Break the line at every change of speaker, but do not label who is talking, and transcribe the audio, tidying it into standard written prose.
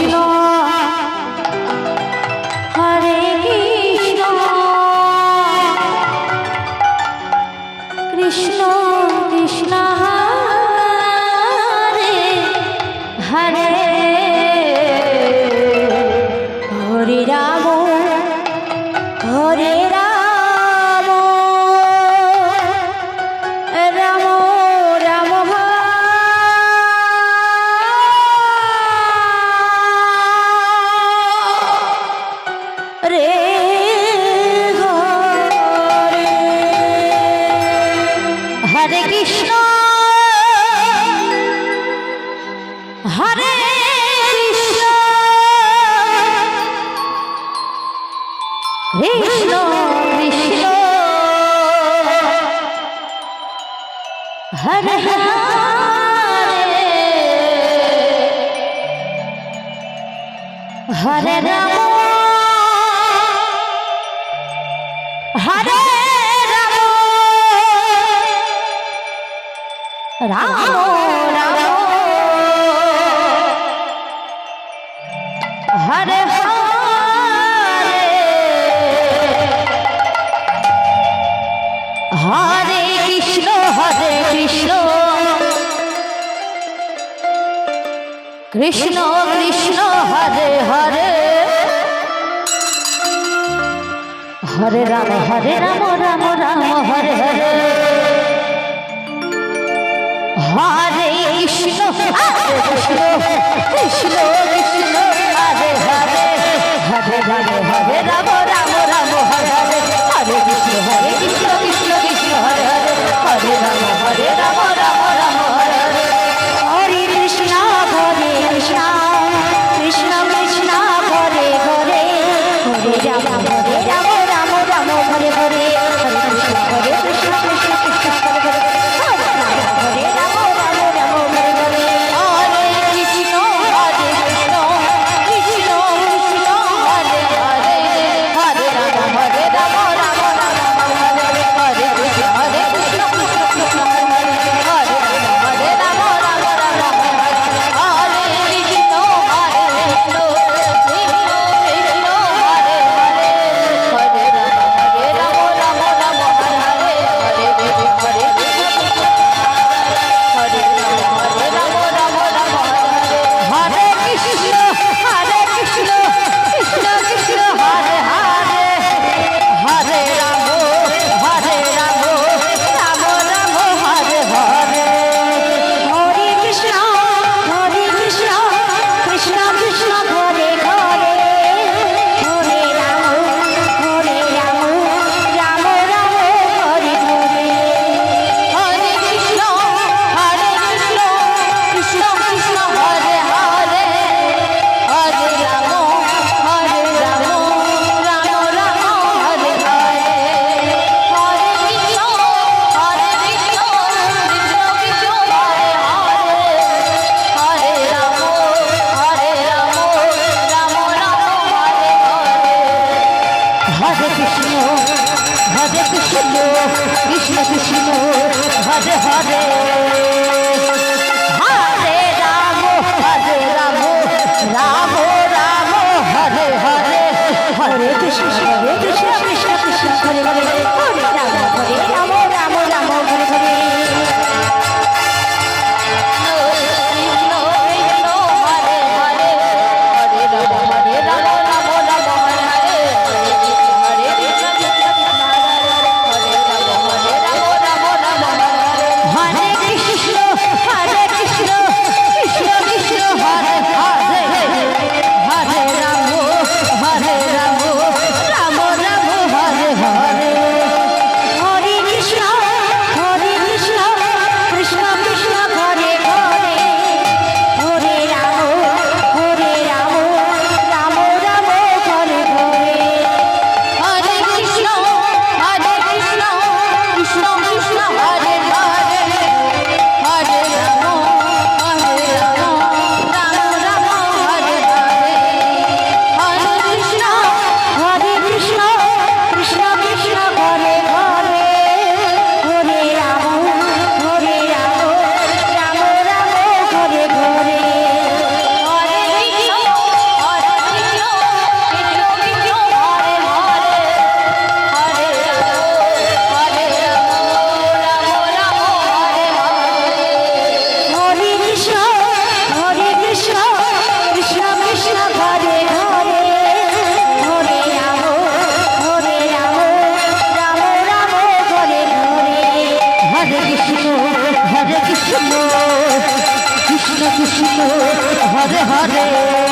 কৃষ্ণ হরে কৃষ্ণ কৃষ্ণ কৃষ্ণ হরে হরে হরে রাম হরে রাম রাম রাম রে হরে কৃষ্ণ হরে কৃষ্ণ কৃষ্ণ কৃষ্ণ হরে হরে হরে রাম হরে রাম রাম রাম হরে হরে হরে কৃষ্ণ কৃষ্ণ কৃষ্ণ হরে হরে হরে রাম রাম রাম হরে হরে হরে কৃষ্ণ কৃষ্ণ কৃষ্ণ কৃষ্ণ হরে হরে হরে হরে হরে রাম রাম রাম হরে হরে হরে কৃষ্ণ কৃষ্ণ কৃষ্ণ হরে হরে হরে রাম রাম রাম হরে হরে হরে কৃষ্ণ কৃষ্ণ কৃষ্ণ কৃষ্ণ হরে হরে হরে রাম রাম রাম হরে হরে হরে কৃষ্ণ কৃষ্ণ কৃষ্ণ হরে হরে হরে রাম রাম হরে হরে হরে কৃষ্ণ কৃষ্ণ কৃষ্ণ কৃষ্ণ হরে হরে হরে রাম রাম রাম হরে হরে কৃষ্ণ কৃষ্ণ কৃষ্ণ হরে হরে হরে রাম রাম রাম হরে কৃষ্ণ কৃষ্ণ কৃষ্ণ কৃষ্ণ হরে হরে হরে রাম রাম রাম হরে হরে হরে কৃষ্ণ হরে রাম রাম রাম হরে কৃষ্ণ কৃষ্ণ কৃষ্ণ কৃষ্ণ হরে হরে হরে রাম রাম রাম হরে হরে হরে কৃষ্ণ কৃষ্ণ কৃষ্ণ হরে হরে হরে রাম রাম রাম হরে হরে হরে কৃষ্ণ কৃষ্ণ কৃষ্ণ হরে হরে হরে রাম রাম রাম হরে হরে হরে কৃষ্ণ কৃষ্ণ কৃষ্ণ হরে হরে হরে রাম রাম রাম হরে হরে হরে কৃষ্ণ কৃষ্ণ কৃষ্ণ হরে হরে হরে রাম রাম রাম হরে হরে হরে কৃষ্ণ কৃষ্ণ কৃষ্ণ হরে হরে হরে রাম রাম রাম হরে হরে কৃষ্ণ কৃষ্ণ হরে হরে হরে রাম রাম রাম হরে হরে হরে কৃষ্ণ কৃষ্ণ কৃষ্ণ হরে হরে হরে রাম রাম রাম হরে কৃষ্ণ হরে হরে